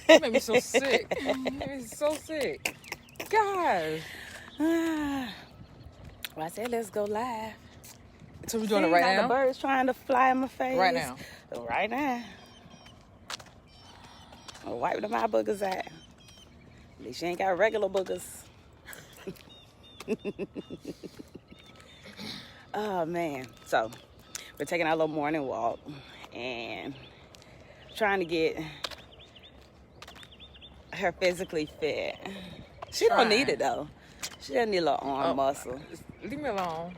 You made me so sick. You made me so sick. Gosh. Well, I said, let's go live. So we're doing See, it right now now? the birds trying to fly in my face. Right now. Right now. I'll wipe them eye boogers out. At least you ain't got regular boogers. Oh, man. So, we're taking our little morning walk and trying to get her physically fit. She don't need it, though. She doesn't need a little arm muscle. Leave me alone.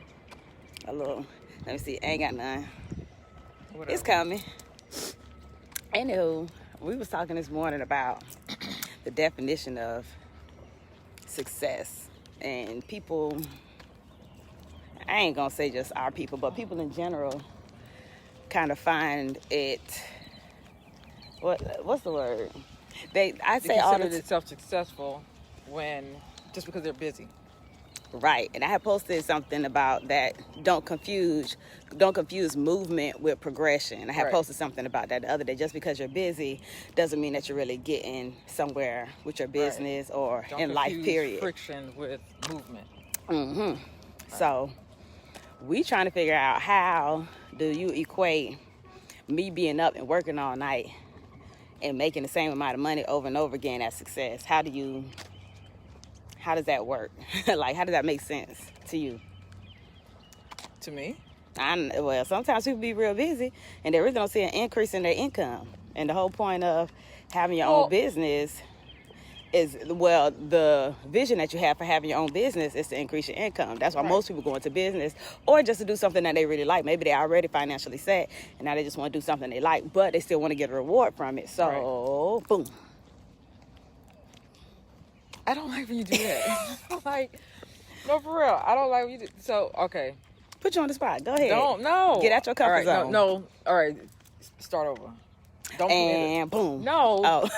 A little. Let me see. Ain't got none. Whatever. It's coming. Anywho, we was talking this morning about the definition of success. And people, I ain't gonna say just our people, but people in general kind of find it, what's the word? I say all consider themselves successful just because they're busy. Right, and I had posted something about that. Don't confuse movement with progression. I had posted something about that the other day. Just because you're busy doesn't mean that you're really getting somewhere with your business or in life. Period. Friction with movement. Mm-hmm. Right. So we trying to figure out, how do you equate me being up and working all night and making the same amount of money over and over again as success? How does that work? Like, how does that make sense to you? To me? Well, sometimes people be real busy and they really don't see an increase in their income. And the whole point of having your own business is, the vision that you have for having your own business is to increase your income. That's why most people go into business, or just to do something that they really like. Maybe they're already financially set and now they just want to do something they like, but they still want to get a reward from it. So, boom. I don't like when you do that. No, for real. I don't like when you do. So, okay. Put you on the spot. Go ahead. No. Get out your comfort zone. No. All right. Start over. Don't. And boom. No. Oh.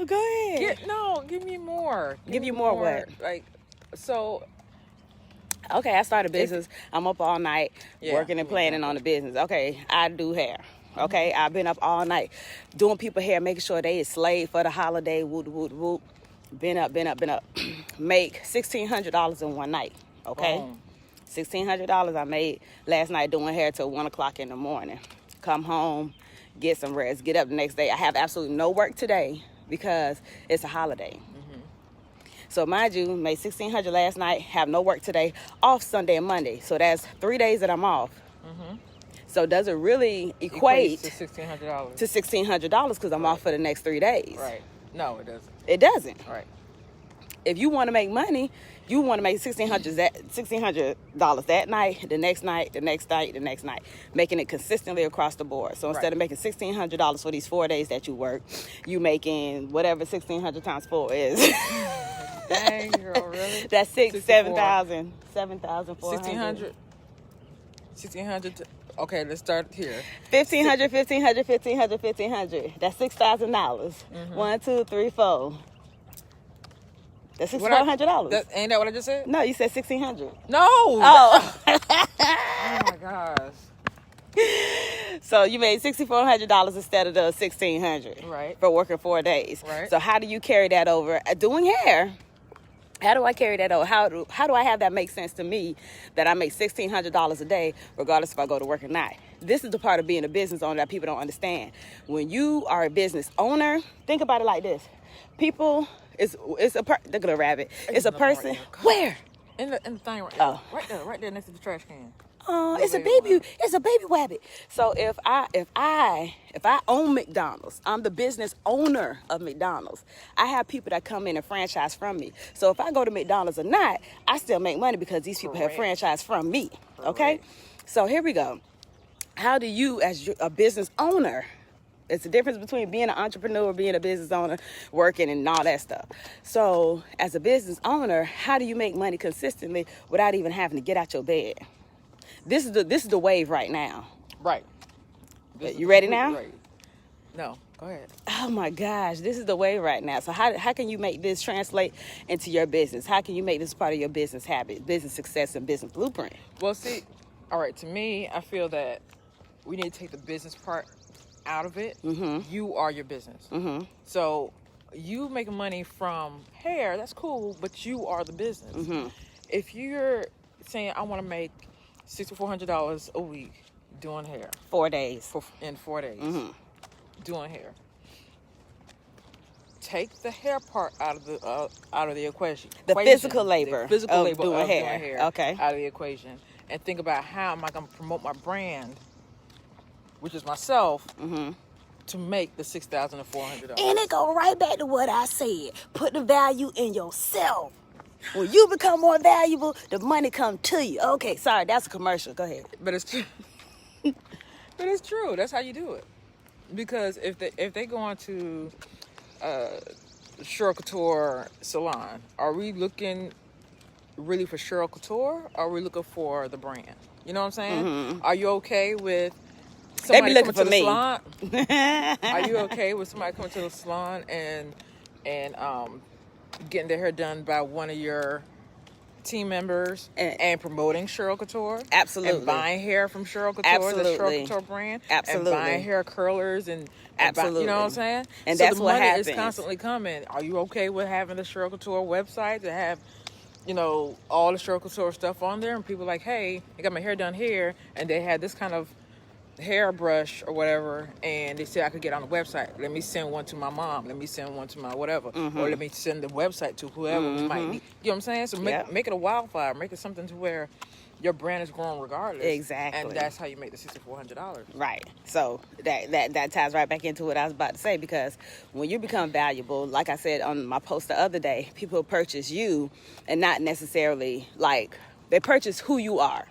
Go ahead. Give me more. Give you more what? Okay, I started a business. I'm up all night working and planning on the business. Okay, I do hair. Okay, I've been up all night doing people hair, making sure they is slaved for the holiday. Whoop, whoop, whoop. Been up. Make $1,600 in one night. Okay, $1,600 I made last night doing hair till 1 o'clock in the morning. Come home, get some rest, get up the next day. I have absolutely no work today because it's a holiday. So mind you, made $1,600 last night, have no work today, off Sunday and Monday. So that's 3 days that I'm off. So does it really equate to $1,600? To $1,600 because I'm off for the next 3 days? Right. No, it doesn't. It doesn't. Right. If you want to make money, you want to make $1,600 that night, the next night, the next night, the next night, making it consistently across the board. So instead of making $1,600 for these 4 days that you work, you making whatever 1,600 times 4 is. Dang, girl, really? That's 7,400. 1,600. Okay, let's start here. 1,500. That's $6,000. 1, 2, 3, 4. That's $6,400. Ain't that what I just said? No, you said 1,600. No. Oh. Oh my gosh. So you made $6,400 instead of the $1,600. Right. For working 4 days. Right. So how do you carry that over? Doing hair. How do I carry that over? How do I have that make sense to me that I make $1,600 a day regardless if I go to work or not? This is the part of being a business owner that people don't understand. When you are a business owner, think about it like this. People, they're gonna rabbit. It's a person. Right, Where? In the thing right there. Right there next to the trash can. Oh, it's a baby rabbit. So if I own McDonald's, I'm the business owner of McDonald's. I have people that come in and franchise from me. So if I go to McDonald's or not, I still make money because these people have franchised from me. Okay? So here we go. How do you, as a business owner, it's the difference between being an entrepreneur, being a business owner, working and all that stuff. So as a business owner, how do you make money consistently without even having to get out your bed? This is the wave right now. Right. You ready now? Right. No. Go ahead. Oh my gosh, this is the wave right now. So how can you make this translate into your business? How can you make this part of your business habit, business success, and business blueprint? Well, see, all right. To me, I feel that we need to take the business part out of it, you are your business. So you making money from hair, that's cool, but you are the business. If you're saying, I want to make $6,400 a week doing hair. 4 days. In 4 days. Doing hair. Take the hair part out of the equation. The physical labor. The physical of labor doing of hair. doing hair Okay. out of the equation. And think about how am I going to promote my brand, which is myself, to make the $6,400. And it go right back to what I said. Put the value in yourself. When you become more valuable, the money come to you. Okay, sorry, that's a commercial. Go ahead. But it's true. But it's true. That's how you do it. Because if they go on to Cheryl Couture salon, are we looking really for Cheryl Couture, or are we looking for the brand? You know what I'm saying? Are you okay with somebody coming to the salon? Are you okay with somebody coming to the salon and getting their hair done by one of your team members and promoting Cheryl Couture? Absolutely. And buying hair from Cheryl Couture, Absolutely. the Cheryl Couture brand. Absolutely. And buying hair curlers and Absolutely. you know what I'm saying? And so that's the what money happens. is constantly coming. Are you okay with having the Cheryl Couture website to have, you know, all the Cheryl Couture stuff on there, and people like, hey, I got my hair done here, and they had this kind of hairbrush or whatever, and they said I could get on the website. Let me send one to my mom. Let me send one to my whatever, or let me send the website to whoever might need. You know what I'm saying? So make it a wildfire. Make it something to where your brand is growing regardless. Exactly. And that's how you make the $6,400. Right. So that ties right back into what I was about to say, because when you become valuable, like I said on my post the other day, people purchase you and not necessarily like they purchase who you are.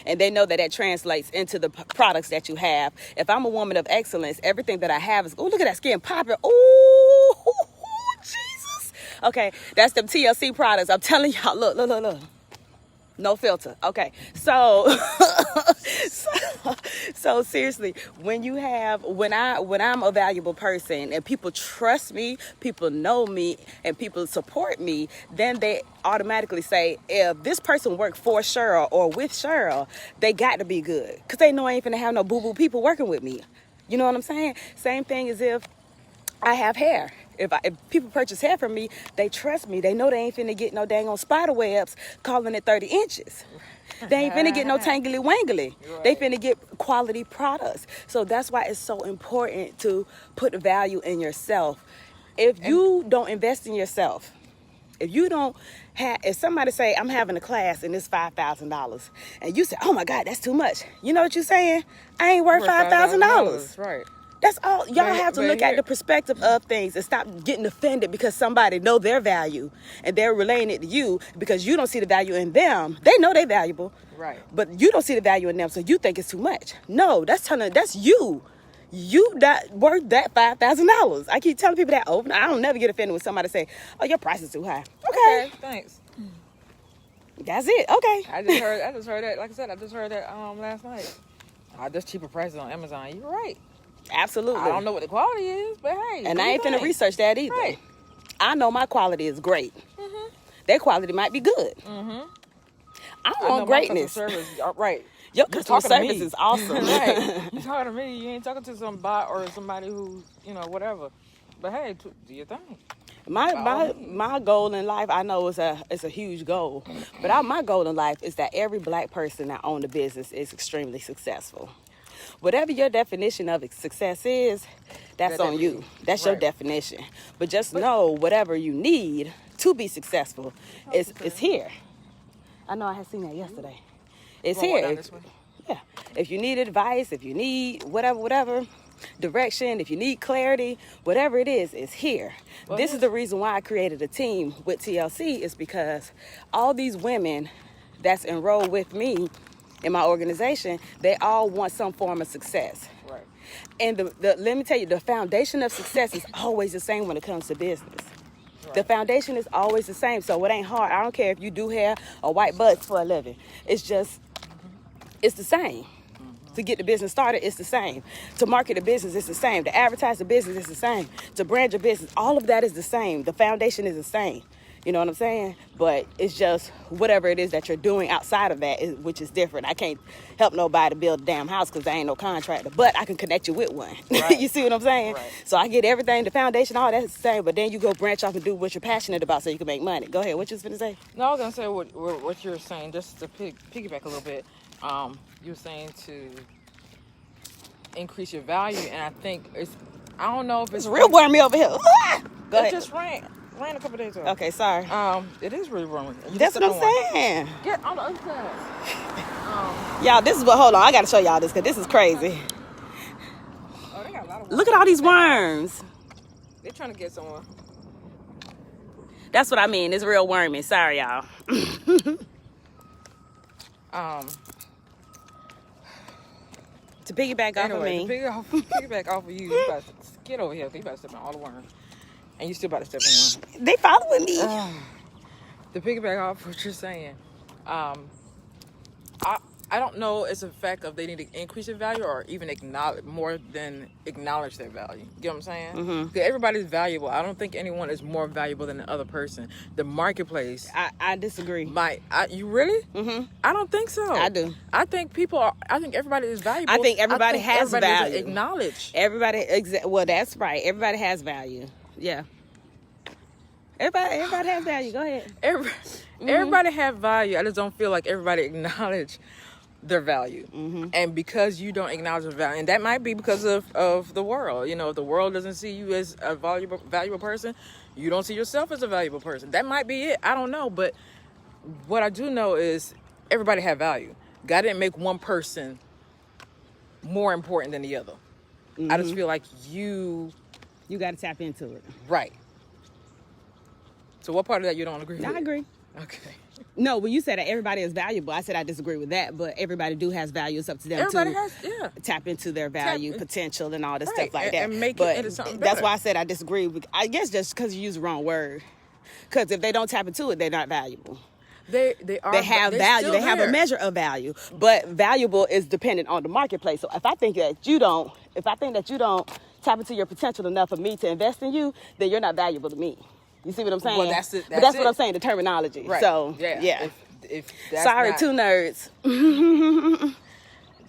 And they know that translates into the products that you have. If I'm a woman of excellence, everything that I have is, oh, look at that skin popping. Oh, Jesus. Okay, that's the TLC products. I'm telling y'all, look. No filter. Okay. So seriously, when I'm a valuable person and people trust me, people know me, and people support me, then they automatically say, if this person worked for Cheryl or with Cheryl, they got to be good. Because they know I ain't finna have no boo-boo people working with me. You know what I'm saying? Same thing as if I have hair. If people purchase hair from me, they trust me. They know they ain't finna get no dang on spider webs calling it 30 inches. They ain't finna get no tangly wangly. Right. They finna get quality products. So that's why it's so important to put value in yourself. If you don't invest in yourself, if somebody say, I'm having a class and it's $5,000, and you say, oh my God, that's too much. You know what you're saying? I ain't worth $5,000. Right. That's all. Y'all have to look at the perspective of things and stop getting offended because somebody know their value and they're relaying it to you because you don't see the value in them. They know they're valuable. Right. But you don't see the value in them, so you think it's too much. No, that's you. You not worth that $5,000. I keep telling people that over. I don't never get offended when somebody say, oh, your price is too high. Okay. Thanks. That's it. Okay. I just heard that. Like I said, I just heard that last night. There's cheaper prices on Amazon. You're right. Absolutely. I don't know what the quality is, but hey. And I ain't finna research that either. Right. I know my quality is great. Their quality might be good. I want greatness. Service, right. Your customer service is awesome. Right. You talking to me. You ain't talking to some bot or somebody who, whatever. But hey, do your thing. My goal in life, I know it's a huge goal, but my goal in life is that every black person that owns a business is extremely successful. Whatever your definition of success is, that's on you. That's your definition. But just know whatever you need to be successful is here. I know I had seen that yesterday. It's here. Yeah. If you need advice, if you need whatever direction, if you need clarity, whatever it is, it's here. Well, this is the reason why I created a team with TLC, is because all these women that's enrolled with me in my organization, they all want some form of success. Right. And let me tell you, the foundation of success is always the same when it comes to business. Right. The foundation is always the same, so it ain't hard. I don't care if you do hair or white butts for a living. It's just, it's the same. To get the business started, it's the same. To market a business, it's the same. To advertise the business, it's the same. To brand your business, all of that is the same. The foundation is the same. You know what I'm saying? But it's just whatever it is that you're doing outside of that, which is different. I can't help nobody build a damn house because I ain't no contractor, but I can connect you with one. Right. You see what I'm saying? Right. So I get everything, the foundation, all that's the same, but then you go branch off and do what you're passionate about so you can make money. Go ahead. What you was finna say? No, I was gonna say what you're saying, just to piggyback a little bit. You were saying to increase your value, and I think I don't know if it's real wormy over here. Go ahead. It just rained a couple days ago. Okay, sorry. It is really wormy. That's what I'm saying. Get on the other side. Y'all, this is what, hold on, I gotta show y'all this because this is crazy. Oh, they got a lot of worms. Look at all these worms. They're trying to get someone. That's what I mean. It's real wormy. Sorry, y'all. To piggyback off of me. To piggyback off of you, you about to get over here. You about to step on all the worms. And you still about to step in. They following me. To piggyback off what you're saying, I don't know it's a fact of they need to increase their value or even acknowledge their value. You get what I'm saying? Because everybody's valuable. I don't think anyone is more valuable than the other person. The marketplace. I disagree. You really? I don't think so. I do. I think everybody is valuable. I think everybody has value. Acknowledge. Well, that's right. Everybody has value. Yeah. Everybody has value. Go ahead. Everybody have value. I just don't feel like everybody acknowledge their value. And because you don't acknowledge their value, and that might be because of the world. You know, if the world doesn't see you as a valuable person, you don't see yourself as a valuable person. That might be it. I don't know. But what I do know is everybody have value. God didn't make one person more important than the other. I just feel like you got to tap into it. Right. So what part of that you don't agree with? I agree. Okay. No, when you said that everybody is valuable, I said I disagree with that, but everybody has value. It's up to them to tap into their value, potential, and all this stuff like that. And make but it into something that's better. why I said I disagree. I guess just because you use the wrong word. Because if they don't tap into it, they're not valuable. They have value. They have a measure of value, but valuable is dependent on the marketplace. So if I think that you don't tap into your potential enough for me to invest in you, then you're not valuable to me. You see what I'm saying? Well, that's what I'm saying, the terminology. Right. So, yeah. If that's sorry, not, two nerds.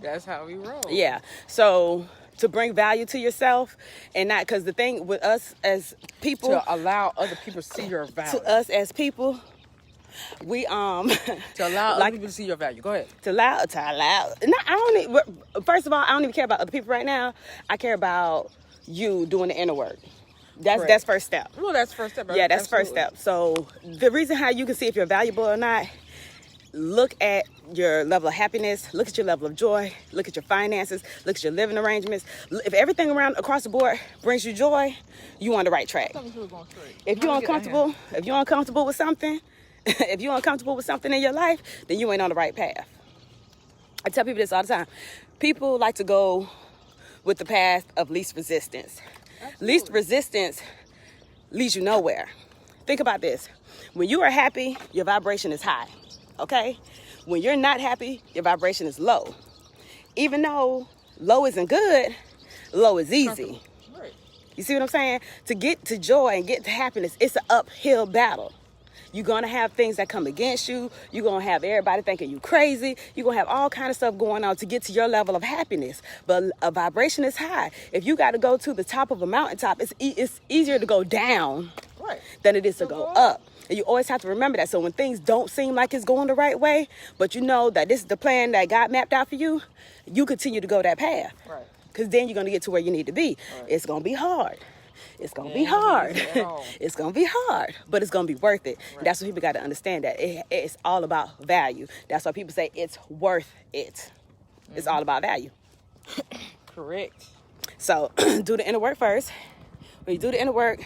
That's how we roll. Yeah. So, to bring value to yourself and not, because the thing with us as people. To allow other people to see your value. To us as people, we, to allow other people to see your value. Go ahead. To allow. First of all, I don't even care about other people right now. I care about you doing the inner work. That's first step. Well, that's first step. Yeah, that's first step. So the reason how you can see if you're valuable or not, look at your level of happiness, look at your level of joy, look at your finances, look at your living arrangements. If everything across the board brings you joy, you on the right track. If you're uncomfortable with something, if you're uncomfortable with something in your life, then you ain't on the right path. I tell people this all the time. People like to go with the path of least resistance. Absolutely. Least resistance leads you nowhere. Think about this. When you are happy, your vibration is high, okay? When you're not happy, your vibration is low. Even though low isn't good, low is easy. Right. You see what I'm saying? To get to joy and get to happiness, it's an uphill battle. You're going to have things that come against you. You're going to have everybody thinking you crazy. You're going to have all kind of stuff going on to get to your level of happiness. But a vibration is high. If you got to go to the top of a mountaintop, it's easier to go down than it is to go up. And you always have to remember that. So when things don't seem like it's going the right way, but you know that this is the plan that God mapped out for you, you continue to go that path. Right. Because then you're going to get to where you need to be. Right. It's going to be hard. It's going to be hard. It's going to be hard, but it's going to be worth it. Right. That's what people got to understand, that it's all about value. That's why people say it's worth it. It's all about value. Correct. So do the inner work first. When you do the inner work,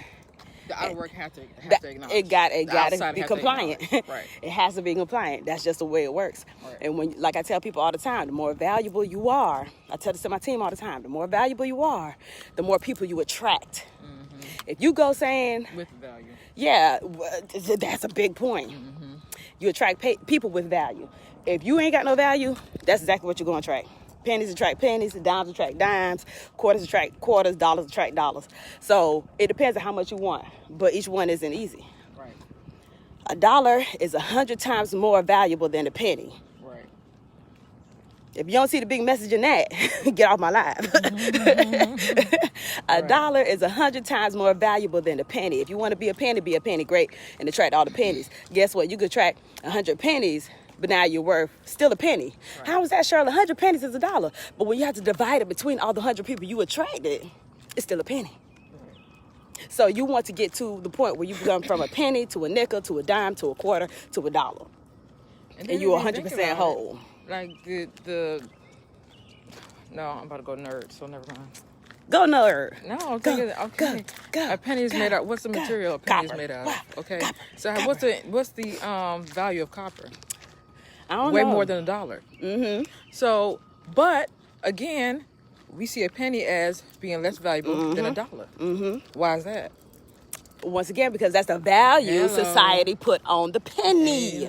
the outer work has to acknowledge. It got to be compliant. Right. It has to be compliant. That's just the way it works. Right. And when, like I tell people all the time, the more valuable you are, I tell this to my team all the time, the more valuable you are, the more people you attract. Mm-hmm. If you go saying with value, yeah, that's a big point. Mm-hmm. You attract people with value. If you ain't got no value, that's exactly what you're going to attract. Pennies attract pennies, dimes attract dimes, quarters attract quarters, dollars attract dollars. So it depends on how much you want, but each one isn't easy. Right. A dollar is 100 times more valuable than a penny. Right. If you don't see the big message in that, get off my live. A dollar is 100 times more valuable than a penny. If you want to be a penny, great, and attract all the pennies. Guess what? You could attract 100 pennies, but now you're worth still a penny. Right. How is that, Shirley? 100 pennies is a dollar. But when you have to divide it between all the 100 people you attracted, it's still a penny. So you want to get to the point where you come from a penny to a nickel to a dime to a quarter to a dollar. And you're 100% whole. Like no, I'm about to go nerd, so never mind. Go nerd. No, okay. A penny is made out. What's the material a penny is made out of? Okay. So what's the value of copper? I don't know. Way more than $1. Mm-hmm. So, but again, we see a penny as being less valuable than $1. Mm-hmm. Why is that? Once again, because that's the value society put on the penny.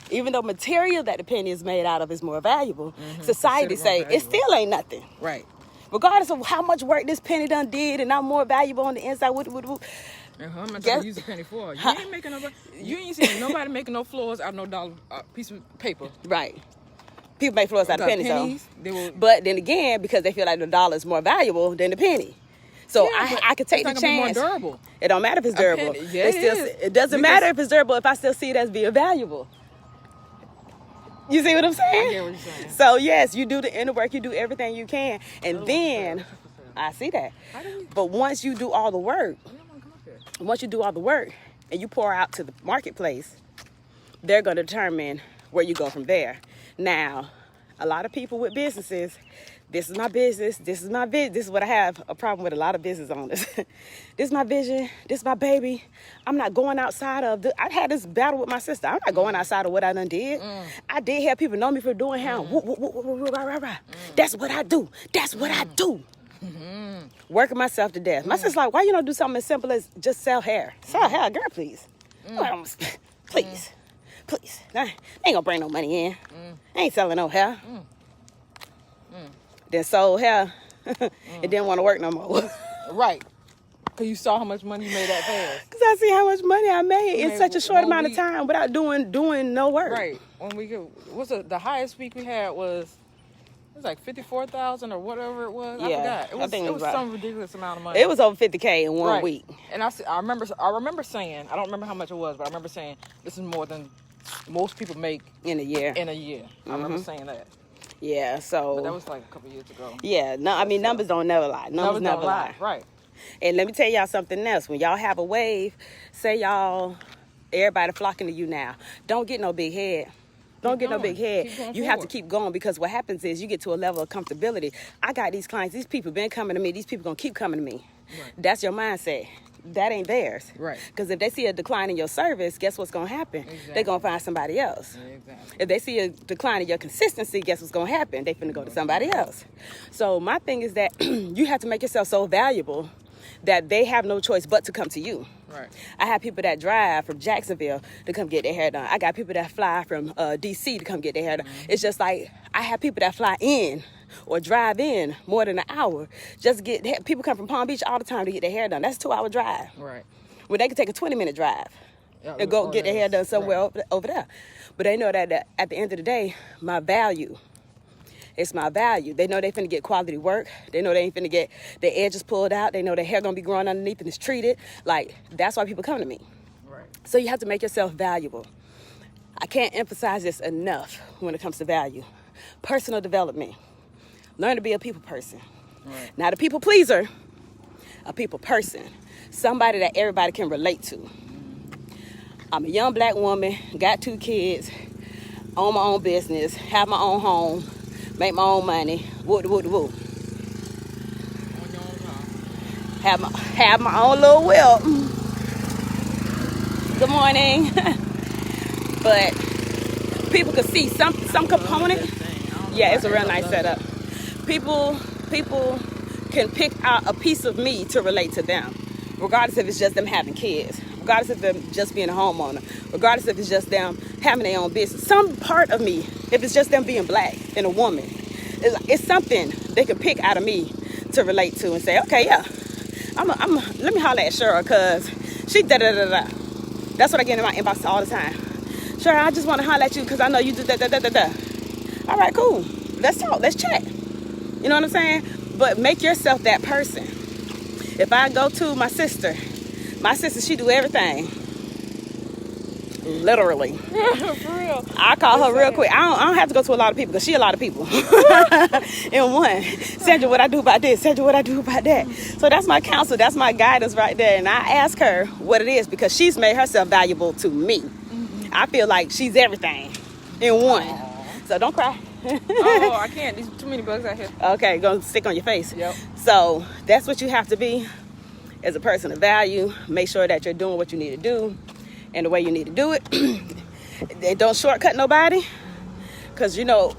Even though material that the penny is made out of is more valuable, society say it still ain't nothing. Right. Regardless of how much work this penny done did and I'm more valuable on the inside. How much I use a penny for? You ain't making you ain't seen nobody making no floors out of no dollar piece of paper. Right. People make floors out of pennies though. But then again, because they feel like the dollar is more valuable than the penny. So I could take the chance. More durable. It don't matter if it's durable. It doesn't matter if it's durable if I still see it as being valuable. You see what I'm saying? I get what you're saying. So yes, you do the inner work, you do everything you can, and then I see that. But once you do all the work, and you pour out to the marketplace, they're going to determine where you go from there. Now, a lot of people with businesses, this is my business, this is my vision. This is what I have a problem with a lot of business owners. This is my vision, this is my baby. I'm not going outside of I had this battle with my sister. I'm not going outside of what I done did. I did have people know me for doing how. That's what I do. That's what I do. Working myself to death. My sister's like, why you don't do something as simple as just sell hair? Sell hair, girl, please. Please. Nah, ain't gonna bring no money in. I ain't selling no hair. Then sold hair and didn't want to work no more. Right. Because you saw how much money you made that fast. Because I see how much money I made in such a short amount of time without doing no work. Right. When we the highest week we had was like 54,000 or whatever it was. Yeah, I forgot. It was some ridiculous amount of money. It was over 50K in one week. And I remember saying, I don't remember how much it was, but I remember saying this is more than most people make in a year. I remember saying that. Yeah, so. But that was like a couple years ago. Yeah, no, I mean, numbers don't never lie. Numbers never lie. Right. And let me tell y'all something else. When y'all have a wave, say everybody flocking to you now. Don't get no big head. Don't get no big head. You have to keep going, because what happens is you get to a level of comfortability. I got these clients. These people been coming to me. These people going to keep coming to me. Right. That's your mindset. That ain't theirs. Right. Because if they see a decline in your service, guess what's going to happen? Exactly. They're going to find somebody else. Exactly. If they see a decline in your consistency, guess what's going to happen? They finna go to somebody else. So my thing is that you have to make yourself so valuable that they have no choice but to come to you. Right. I have people that drive from Jacksonville to come get their hair done. I got people that fly from DC to come get their hair done. It's just like I have people that fly in or drive in more than an hour. People come from Palm Beach all the time to get their hair done. That's a 2-hour drive. Right. Well, they can take a 20-minute drive and go get their hair done somewhere over there. But they know that at the end of the day, my value. It's my value. They know they finna get quality work. They know they ain't finna get their edges pulled out. They know their hair gonna be growing underneath and it's treated. Like, that's why people come to me. Right. So you have to make yourself valuable. I can't emphasize this enough when it comes to value. Personal development. Learn to be a people person. Right. Not a people pleaser, a people person. Somebody that everybody can relate to. I'm a young black woman, got 2 kids, own my own business, have my own home, make my own money, woo. Have my own little wealth. Good morning. But people could see some component. Yeah, it's a real nice setup. People can pick out a piece of me to relate to them, regardless if it's just them having kids, regardless if them just being a homeowner, regardless if it's just them having their own business. Some part of me, if it's just them being black and a woman, it's something they can pick out of me to relate to and say, okay, yeah, let me holler at Cheryl because she da-da-da-da. That's what I get in my inbox all the time. Sure, I just want to holler at you because I know you do da. All right, cool. Let's talk. Let's chat. You know what I'm saying? But make yourself that person. If I go to my sister, she do everything. Literally. For real. I call her real quick. I don't have to go to a lot of people because she a lot of people in one. Sandra, what I do about this? Sandra, what I do about that? So that's my counsel. That's my guidance right there. And I ask her what it is because she's made herself valuable to me. I feel like she's everything in one. So don't cry. Oh, I can't. There's too many bugs out here. Okay, gonna stick on your face. Yep. So that's what you have to be as a person of value. Make sure that you're doing what you need to do and the way you need to do it. And don't shortcut nobody. Because, you know,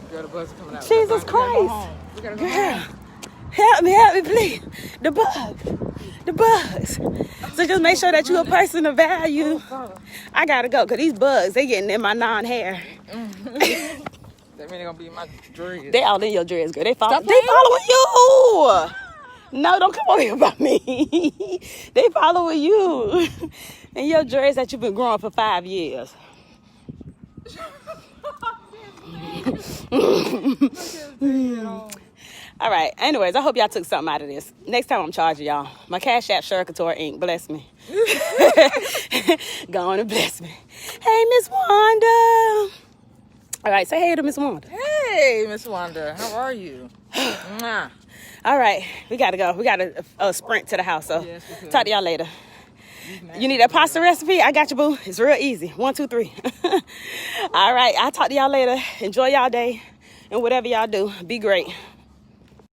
Girl, the bugs are coming out. Jesus Christ. We gotta go Girl, home. help me, please. The bugs. So just make sure that you're a person of value. I gotta go, because these bugs, they getting in my non-hair. That mean they're gonna be in my dreads. They all in your dreads, girl. They following playing. you. No, don't come over here about me. They following you. And your dreads that you've been growing for 5 years. All right. Anyways, I hope y'all took something out of this. Next time I'm charging y'all. My Cash App, Cheryl Couture Inc. Bless me. Go on and bless me. Hey, Miss Wanda. All right, say hey to Miss Wanda. Hey, Miss Wanda, how are you? Mwah. All right, we gotta go. We gotta sprint to the house. So Yes, we could. talk to y'all later. You need that pasta recipe? I got you, boo. It's real easy. 1, 2, 3. All right, I'll talk to y'all later. Enjoy y'all day and whatever y'all do. Be great.